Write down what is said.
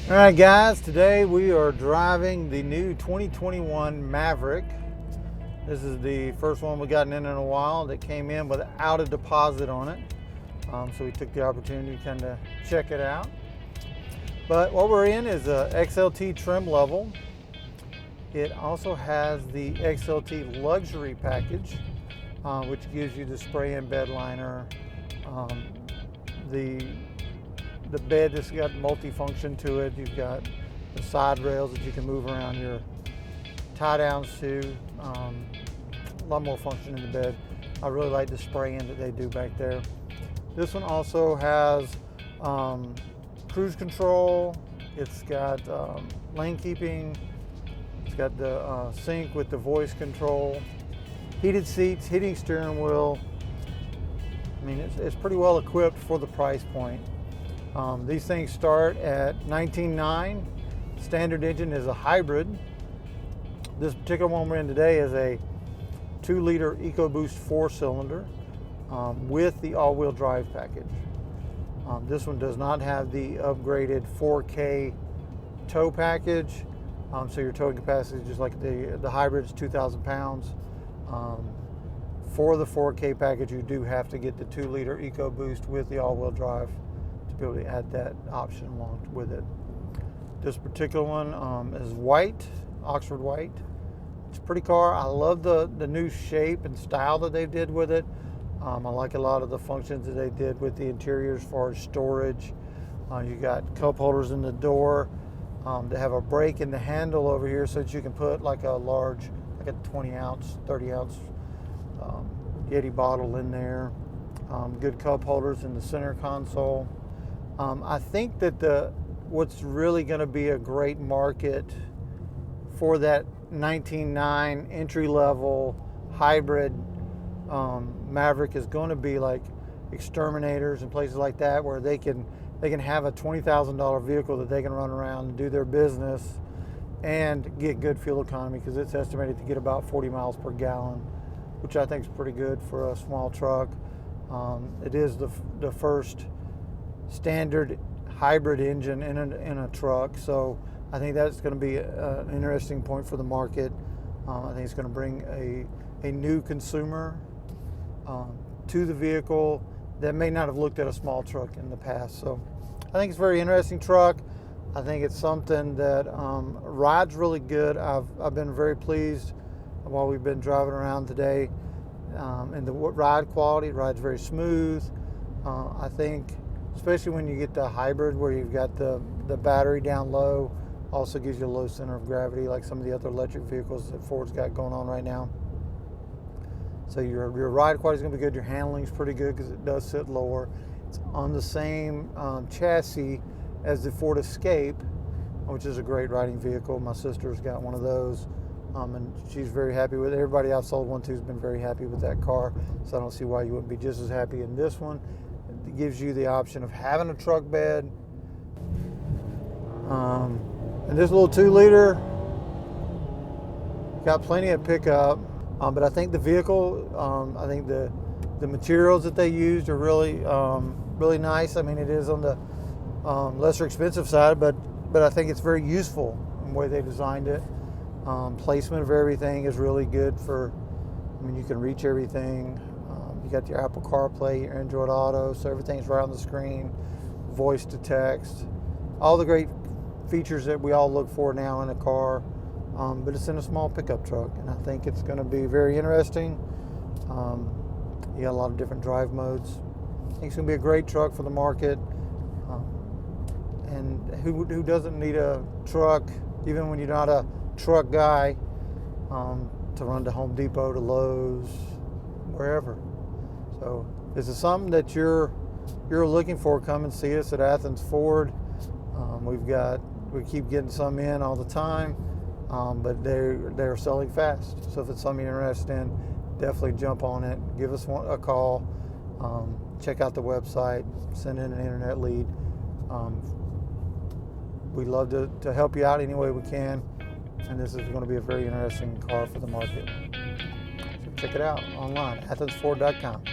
All right, guys, today we are driving the new 2021 Maverick. This is the first one we've gotten in a while that came in without a deposit on it. So we took the opportunity to kind of check it out. But what we're in is a XLT trim level. It also has the XLT luxury package, which gives you the spray-in bed liner, the bed that's got multi-function to it. You've got the side rails that you can move around your tie downs to. A lot more function in the bed. I really like the spray-in that they do back there. This one also has cruise control. It's got lane keeping. It's got the sync with the voice control. Heated seats, heating steering wheel. I mean, it's pretty well equipped for the price point. These things start at $19,900. Standard engine is a hybrid. This particular one we're in today is a 2-liter EcoBoost 4-cylinder with the all-wheel drive package. This one does not have the upgraded 4K tow package, so your towing capacity, just like the hybrid, is 2,000 pounds. For the 4K package, you do have to get the 2-liter EcoBoost with the all-wheel drive to be able to add that option along with it. This particular one is white, Oxford white. It's a pretty car. I love the new shape and style that they did with it. I like a lot of the functions that they did with the interior as far as storage. You got cup holders in the door. They have a break in the handle over here so that you can put like a large, like a 20 ounce, 30 ounce Yeti bottle in there. Good cup holders in the center console. I think that what's really going to be a great market for that 19.9 entry-level hybrid Maverick is going to be like exterminators and places like that, where they can have a $20,000 vehicle that they can run around and do their business and get good fuel economy, because it's estimated to get about 40 miles per gallon, which I think is pretty good for a small truck. It is the first standard hybrid engine in a truck, so I think that's going to be an interesting point for the market. I think it's going to bring a new consumer to the vehicle that may not have looked at a small truck in the past. So I think it's a very interesting truck. I think it's something that rides really good. I've been very pleased while we've been driving around today, and the ride quality. It rides very smooth. I think especially when you get the hybrid, where you've got the battery down low, also gives you a low center of gravity like some of the other electric vehicles that Ford's got going on right now. So your ride quality is going to be good. Your handling is pretty good because it does sit lower. It's on the same chassis as the Ford Escape, which is a great riding vehicle. My sister's got one of those, and she's very happy with it. Everybody I've sold one to has been very happy with that car, so I don't see why you wouldn't be just as happy in this one. It gives you the option of having a truck bed. And this little 2-liter got plenty of pickup, but I think the vehicle, I think the materials that they used are really really nice. I mean, it is on the lesser expensive side, but I think it's very useful in the way they designed it. Placement of everything is really good I mean, you can reach everything. You got your Apple CarPlay, your Android Auto, so everything's right on the screen. Voice to text, all the great features that we all look for now in a car, but it's in a small pickup truck, and I think it's going to be very interesting. You got a lot of different drive modes. I think it's going to be a great truck for the market, and who doesn't need a truck, even when you're not a truck guy, to run to Home Depot, to Lowe's, wherever. So if this is something that you're looking for, come and see us at Athens Ford. We keep getting some in all the time, but they're selling fast. So if it's something you're interested in, definitely jump on it. Give us a call. Check out the website. Send in an internet lead. We'd love to help you out any way we can. And this is going to be a very interesting car for the market. So check it out online, athensford.com.